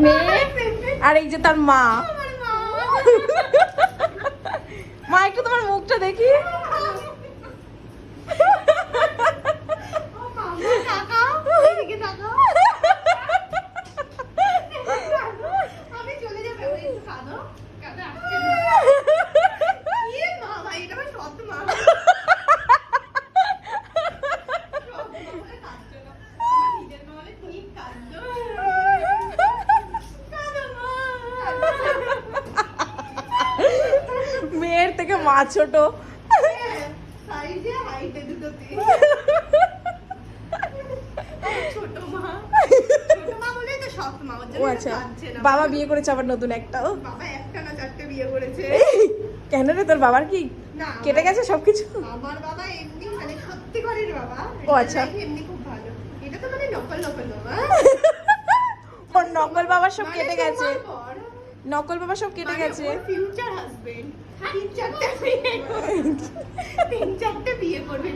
মেয়ে আর এই যে তার মা। মা একটু তোমার মুখটা দেখি। মেয়ের থেকে মা ছোট। ও আচ্ছা, বাবা বিয়ে করেছে আবার নতুন একটা। বাবা একটা না চারটে বিয়ে করেছে। কেন রে, তোর বাবার কি কেটে গেছে সবকিছু? আমার বাবা এমনি মানে সত্যিকারের বাবা। ও আচ্ছা, এমনি খুব ভালো। এটা তো মানে নকল বাবা। ওর নকল বাবার সব কেটে গেছে। নকল বাবা সব কেটে গেছে। ফিউচার হাজবেন্ড তিন চারটে বিয়ে করবে